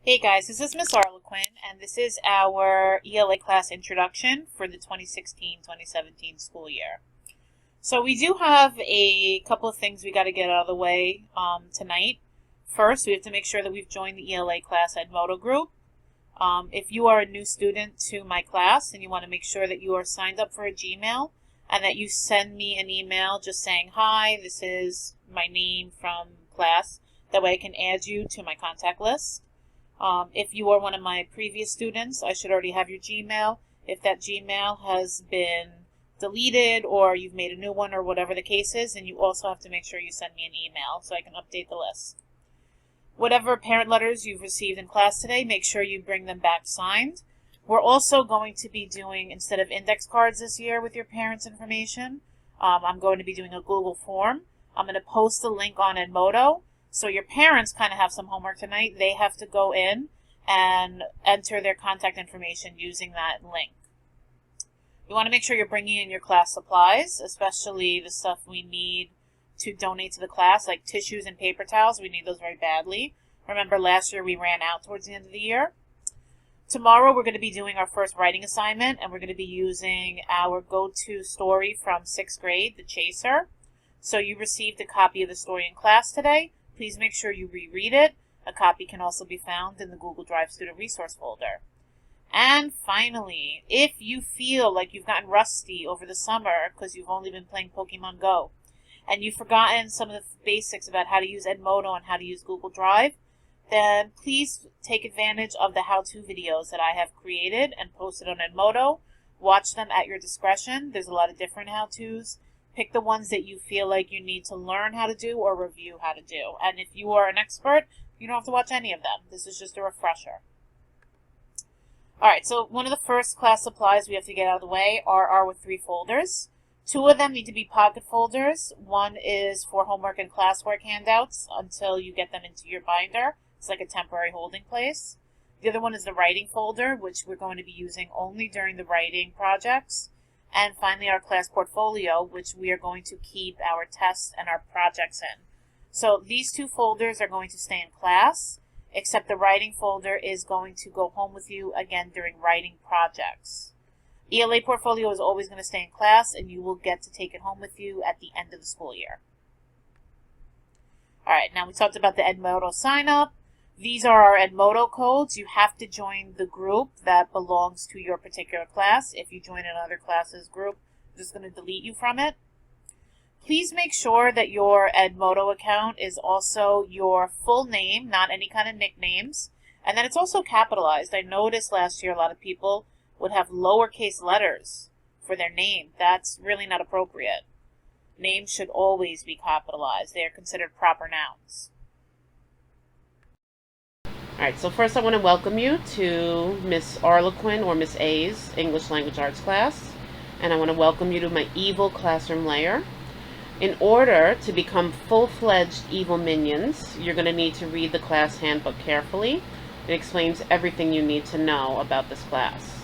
Hey guys, this is Miss Arlequin, and this is our ELA class introduction for the 2016-2017 school year. So we do have a couple of things we got to get out of the way tonight. First, we have to make sure that we've joined the ELA class Edmodo group. If you are a new student to my class and you want to make sure that you are signed up for a Gmail and that you send me an email just saying, hi, this is my name from class. That way I can add you to my contact list. If you are one of my previous students, I should already have your Gmail. If that Gmail has been deleted or you've made a new one or whatever the case is, then you also have to make sure you send me an email so I can update the list. Whatever parent letters you've received in class today, make sure you bring them back signed. We're also going to be doing, instead of index cards this year with your parents' information, I'm going to be doing a Google form. I'm going to post the link on Edmodo. So your parents kind of have some homework tonight. They have to go in and enter their contact information using that link. You want to make sure you're bringing in your class supplies, especially the stuff we need to donate to the class, like tissues and paper towels. We need those very badly. Remember last year we ran out towards the end of the year. Tomorrow we're going to be doing our first writing assignment, and we're going to be using our go-to story from 6th grade, The Chaser. So you received a copy of the story in class today. Please make sure you reread it. A copy can also be found in the Google Drive Student Resource folder. And finally, if you feel like you've gotten rusty over the summer because you've only been playing Pokemon Go, and you've forgotten some of the basics about how to use Edmodo and how to use Google Drive, then please take advantage of the how-to videos that I have created and posted on Edmodo. Watch them at your discretion. There's a lot of different how-tos. Pick the ones that you feel like you need to learn how to do or review how to do. And if you are an expert, you don't have to watch any of them. This is just a refresher. Alright, so one of the first class supplies we have to get out of the way are our 3 folders. 2 of them need to be pocket folders. One is for homework and classwork handouts until you get them into your binder. It's like a temporary holding place. The other one is the writing folder, which we're going to be using only during the writing projects. And finally, our class portfolio, which we are going to keep our tests and our projects in. So these 2 folders are going to stay in class, except the writing folder is going to go home with you again during writing projects. ELA portfolio is always going to stay in class, and you will get to take it home with you at the end of the school year. All right, now we talked about the Edmodo sign up. These are our Edmodo codes. You have to join the group that belongs to your particular class. If you join another class's group, it's just going to delete you from it. Please make sure that your Edmodo account is also your full name, not any kind of nicknames, and that it's also capitalized. I noticed last year a lot of people would have lowercase letters for their name. That's really not appropriate. Names should always be capitalized. They are considered proper nouns. Alright, so first I want to welcome you to Miss Arlequin or Miss A's English Language Arts class. And I want to welcome you to my evil classroom layer. In order to become full-fledged evil minions, you're going to need to read the class handbook carefully. It explains everything you need to know about this class.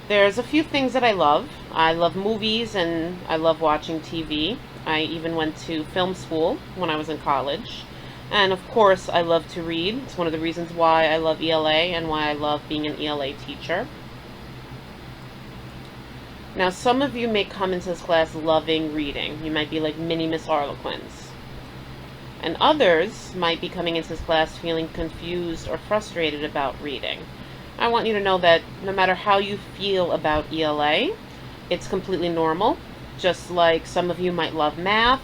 There's a few things that I love. I love movies and I love watching TV. I even went to film school when I was in college. And of course, I love to read. It's one of the reasons why I love ELA and why I love being an ELA teacher. Now, some of you may come into this class loving reading. You might be like mini Miss Arlequins. And others might be coming into this class feeling confused or frustrated about reading. I want you to know that no matter how you feel about ELA, it's completely normal. Just like some of you might love math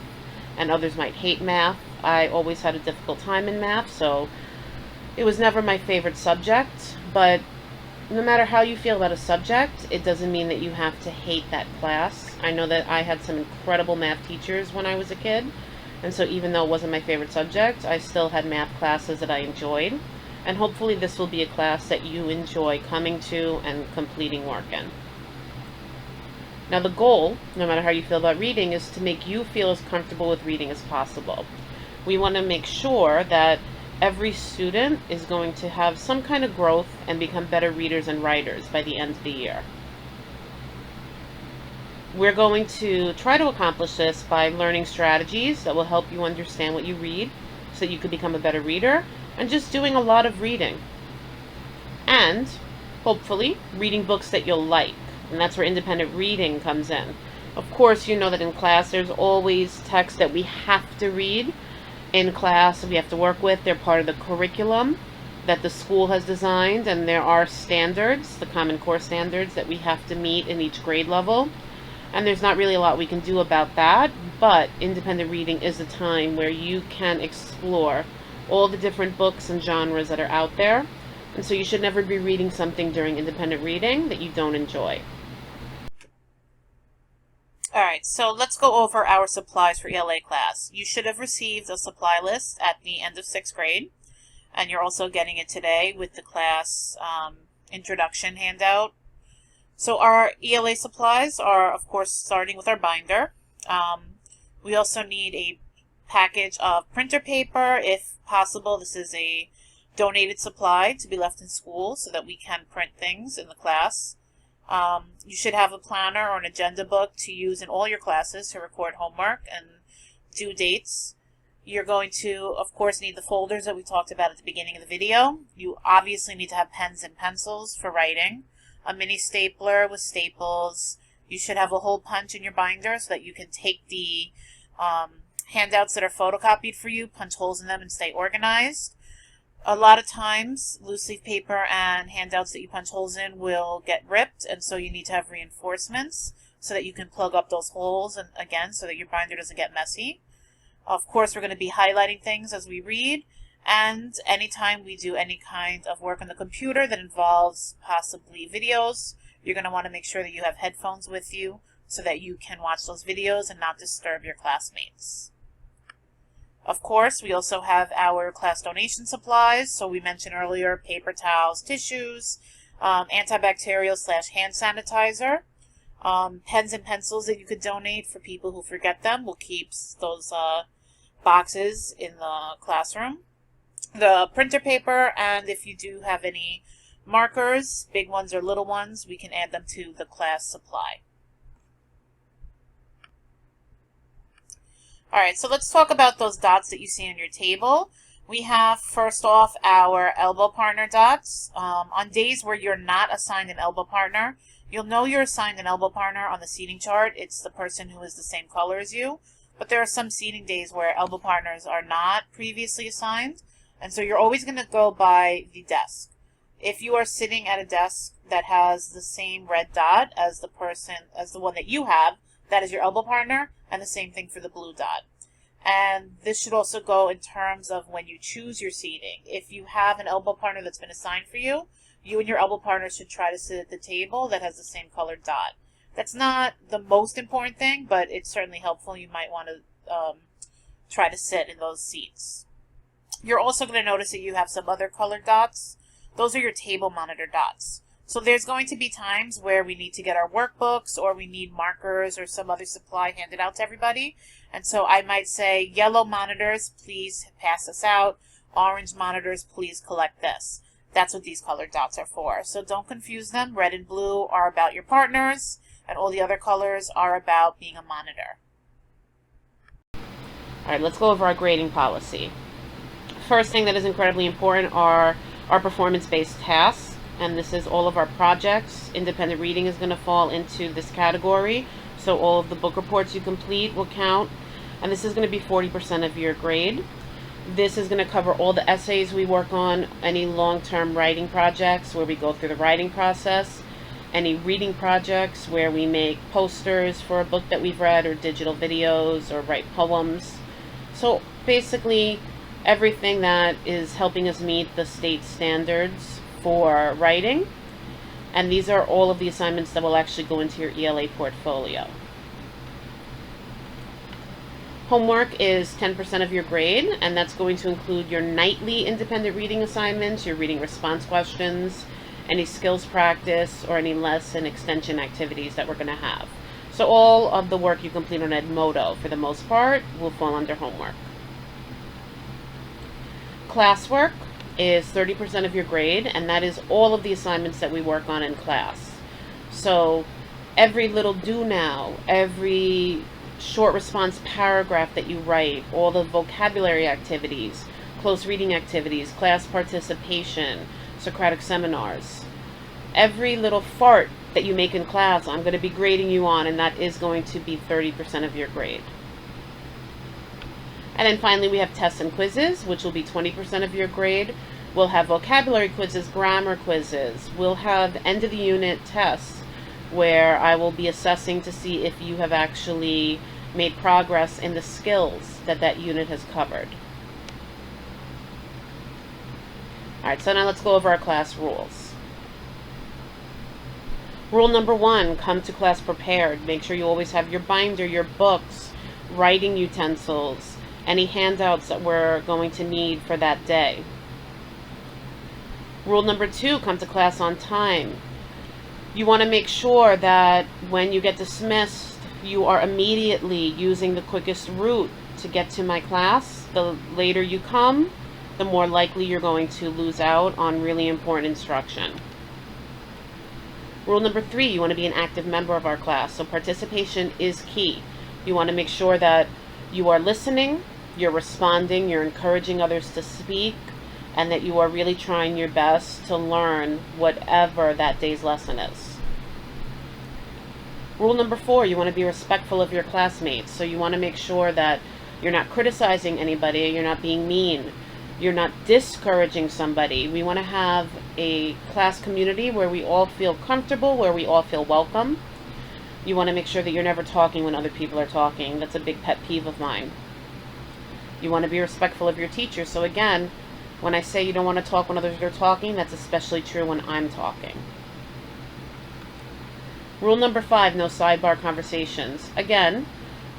and others might hate math. I always had a difficult time in math, so it was never my favorite subject. But no matter how you feel about a subject, it doesn't mean that you have to hate that class. I know that I had some incredible math teachers when I was a kid, and so even though it wasn't my favorite subject, I still had math classes that I enjoyed. And hopefully this will be a class that you enjoy coming to and completing work in. Now the goal, no matter how you feel about reading, is to make you feel as comfortable with reading as possible. We want to make sure that every student is going to have some kind of growth and become better readers and writers by the end of the year. We're going to try to accomplish this by learning strategies that will help you understand what you read so that you can become a better reader, and just doing a lot of reading. And hopefully reading books that you'll like. And that's where independent reading comes in. Of course, you know that in class there's always texts that we have to read in class, we have to work with. They're part of the curriculum that the school has designed, and there are standards, the Common Core standards, that we have to meet in each grade level. And there's not really a lot we can do about that, but independent reading is a time where you can explore all the different books and genres that are out there. And so you should never be reading something during independent reading that you don't enjoy. All right, so let's go over our supplies for ELA class. You should have received a supply list at the end of 6th grade, and you're also getting it today with the class introduction handout. So our ELA supplies are, of course, starting with our binder. We also need a package of printer paper. If possible, this is a donated supply to be left in school so that we can print things in the class. You should have a planner or an agenda book to use in all your classes to record homework and due dates. You're going to, of course, need the folders that we talked about at the beginning of the video. You obviously need to have pens and pencils for writing, a mini stapler with staples. You should have a hole punch in your binder so that you can take the handouts that are photocopied for you, punch holes in them, and stay organized. A lot of times, loose leaf paper and handouts that you punch holes in will get ripped, and so you need to have reinforcements so that you can plug up those holes, and again, so that your binder doesn't get messy. Of course, we're going to be highlighting things as we read, and anytime we do any kind of work on the computer that involves possibly videos, you're going to want to make sure that you have headphones with you so that you can watch those videos and not disturb your classmates. Of course, we also have our class donation supplies. So we mentioned earlier paper towels, tissues, antibacterial/hand sanitizer, pens and pencils that you could donate for people who forget them. We'll keep those boxes in the classroom. The printer paper, and if you do have any markers, big ones or little ones, we can add them to the class supply. All right, so let's talk about those dots that you see on your table. We have, first off, our elbow partner dots. On days where you're not assigned an elbow partner, you'll know you're assigned an elbow partner on the seating chart. It's the person who is the same color as you. But there are some seating days where elbow partners are not previously assigned, and so you're always going to go by the desk. If you are sitting at a desk that has the same red dot as the one that you have, that is your elbow partner, and the same thing for the blue dot. And this should also go in terms of when you choose your seating. If you have an elbow partner that's been assigned for you, you and your elbow partner should try to sit at the table that has the same colored dot. That's not the most important thing, but it's certainly helpful. You might want to try to sit in those seats. You're also going to notice that you have some other colored dots. Those are your table monitor dots. So there's going to be times where we need to get our workbooks, or we need markers or some other supply handed out to everybody. And so I might say, yellow monitors, please pass this out. Orange monitors, please collect this. That's what these colored dots are for. So don't confuse them. Red and blue are about your partners, and all the other colors are about being a monitor. All right, let's go over our grading policy. First thing that is incredibly important are our performance-based tasks. And this is all of our projects. Independent reading is going to fall into this category. So all of the book reports you complete will count. And this is going to be 40% of your grade. This is going to cover all the essays we work on, any long-term writing projects where we go through the writing process, any reading projects where we make posters for a book that we've read, or digital videos, or write poems. So basically everything that is helping us meet the state standards for writing, and these are all of the assignments that will actually go into your ELA portfolio. Homework is 10% of your grade, and that's going to include your nightly independent reading assignments, your reading response questions, any skills practice, or any lesson extension activities that we're going to have. So all of the work you complete on Edmodo, for the most part, will fall under homework. Classwork is 30% of your grade, and that is all of the assignments that we work on in class. So every little do now, every short response paragraph that you write, all the vocabulary activities, close reading activities, class participation, Socratic seminars. Every little fart that you make in class, I'm going to be grading you on, and that is going to be 30% of your grade. And then finally we have tests and quizzes, which will be 20% of your grade. We'll have vocabulary quizzes, grammar quizzes. We'll have end of the unit tests where I will be assessing to see if you have actually made progress in the skills that that unit has covered. Alright, so now let's go over our class rules. Rule number 1, come to class prepared. Make sure you always have your binder, your books, writing utensils, any handouts that we're going to need for that day. Rule number 2, come to class on time. You want to make sure that when you get dismissed, you are immediately using the quickest route to get to my class. The later you come, the more likely you're going to lose out on really important instruction. Rule number 3, you want to be an active member of our class. So participation is key. You want to make sure that you are listening, you're responding, you're encouraging others to speak, and that you are really trying your best to learn whatever that day's lesson is. Rule number 4, you want to be respectful of your classmates. So you want to make sure that you're not criticizing anybody, you're not being mean, you're not discouraging somebody. We want to have a class community where we all feel comfortable, where we all feel welcome. You want to make sure that you're never talking when other people are talking. That's a big pet peeve of mine. You want to be respectful of your teachers. So again, when I say you don't want to talk when others are talking, that's especially true when I'm talking. Rule number 5, no sidebar conversations. Again,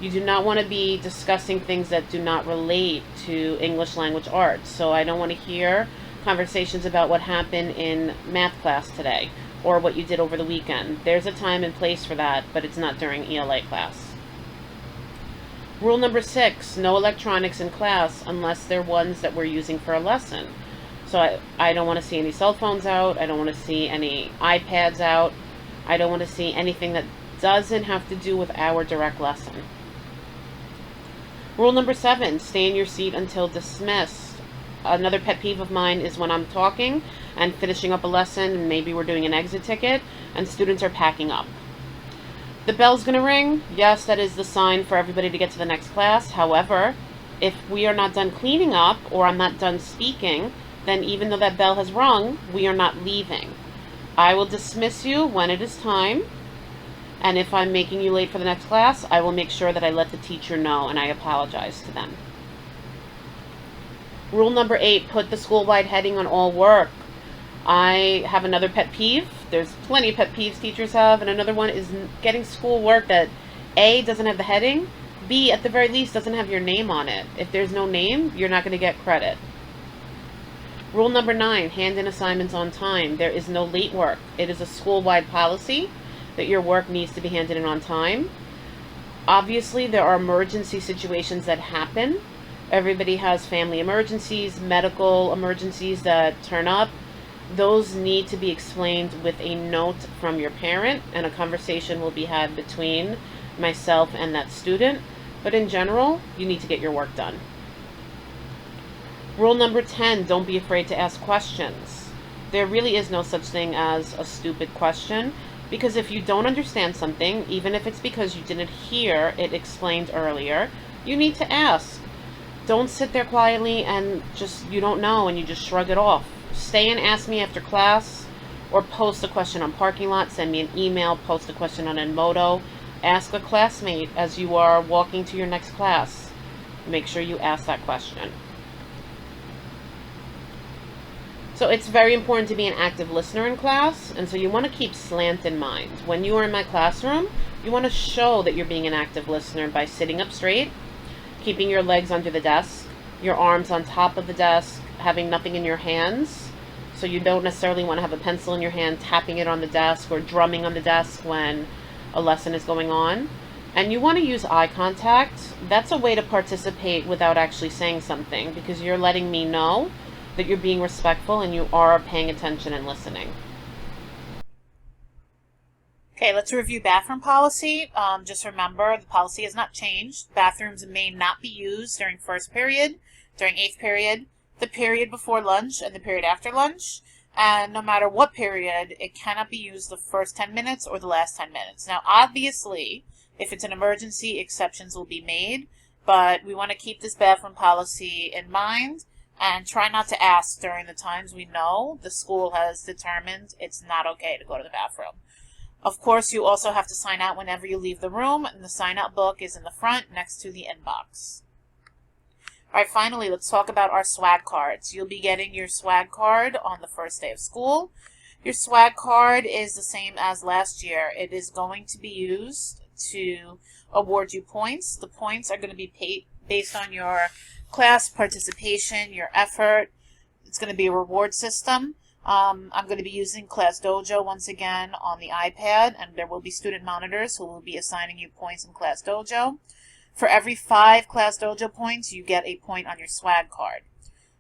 you do not want to be discussing things that do not relate to English language arts. So I don't want to hear conversations about what happened in math class today or what you did over the weekend. There's a time and place for that, but it's not during ELA class. Rule number 6, no electronics in class unless they're ones that we're using for a lesson. So I don't want to see any cell phones out. I don't want to see any iPads out. I don't want to see anything that doesn't have to do with our direct lesson. Rule number 7, stay in your seat until dismissed. Another pet peeve of mine is when I'm talking and finishing up a lesson, and maybe we're doing an exit ticket, and students are packing up. The bell's going to ring. Yes, that is the sign for everybody to get to the next class. However, if we are not done cleaning up or I'm not done speaking, then even though that bell has rung, we are not leaving. I will dismiss you when it is time, and if I'm making you late for the next class, I will make sure that I let the teacher know and I apologize to them. Rule number 8, put the school-wide heading on all work. I have another pet peeve. There's plenty of pet peeves teachers have, and another one is getting schoolwork that A, doesn't have the heading, B, at the very least, doesn't have your name on it. If there's no name, you're not going to get credit. Rule number 9, hand in assignments on time. There is no late work. It is a school-wide policy that your work needs to be handed in on time. Obviously, there are emergency situations that happen. Everybody has family emergencies, medical emergencies that turn up. Those need to be explained with a note from your parent, and a conversation will be had between myself and that student. But in general, you need to get your work done. Rule number 10, don't be afraid to ask questions. There really is no such thing as a stupid question, because if you don't understand something, even if it's because you didn't hear it explained earlier, you need to ask. Don't sit there quietly and you don't know and you just shrug it off. Stay and ask me after class, or post a question on parking lot, send me an email, post a question on Edmodo. Ask a classmate as you are walking to your next class. Make sure you ask that question. So it's very important to be an active listener in class, and so you want to keep slant in mind. When you are in my classroom, you want to show that you're being an active listener by sitting up straight, keeping your legs under the desk, your arms on top of the desk, having nothing in your hands. So you don't necessarily want to have a pencil in your hand, tapping it on the desk or drumming on the desk when a lesson is going on. And you want to use eye contact. That's a way to participate without actually saying something, because you're letting me know that you're being respectful and you are paying attention and listening. Okay, let's review bathroom policy. Just remember, the policy has not changed. Bathrooms may not be used during first period, during eighth period, the period before lunch, and the period after lunch. And no matter what period, it cannot be used the first 10 minutes or the last 10 minutes. Now, obviously, if it's an emergency, exceptions will be made, but we want to keep this bathroom policy in mind and try not to ask during the times we know the school has determined it's not okay to go to the bathroom. Of course, you also have to sign out whenever you leave the room, and the sign-out book is in the front next to the inbox. All right, finally, let's talk about our swag cards. You'll be getting your swag card on the first day of school. Your swag card is the same as last year. It is going to be used to award you points. The points are going to be paid based on your class participation, your effort. It's going to be a reward system. I'm going to be using Class Dojo once again on the iPad, and there will be student monitors who will be assigning you points in Class Dojo. For every 5 Class Dojo points, you get a point on your swag card.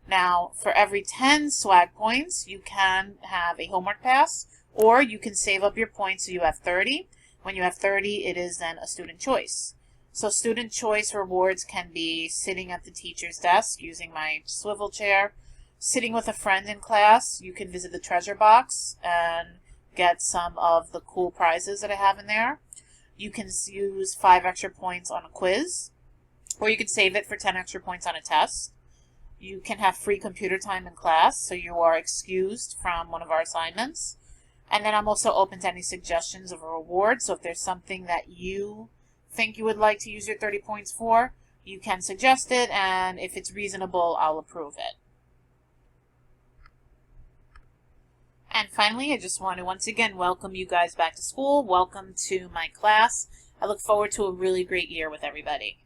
Now, for every 10 swag points, you can have a homework pass, or you can save up your points so you have 30. When you have 30, it is then a student choice. So student choice rewards can be sitting at the teacher's desk using my swivel chair, sitting with a friend in class. You can visit the treasure box and get some of the cool prizes that I have in there. You can use 5 extra points on a quiz, or you can save it for 10 extra points on a test. You can have free computer time in class, so you are excused from one of our assignments. And then I'm also open to any suggestions of a reward, so if there's something that you think you would like to use your 30 points for, you can suggest it, and if it's reasonable, I'll approve it. And finally, I just want to once again welcome you guys back to school. Welcome to my class. I look forward to a really great year with everybody.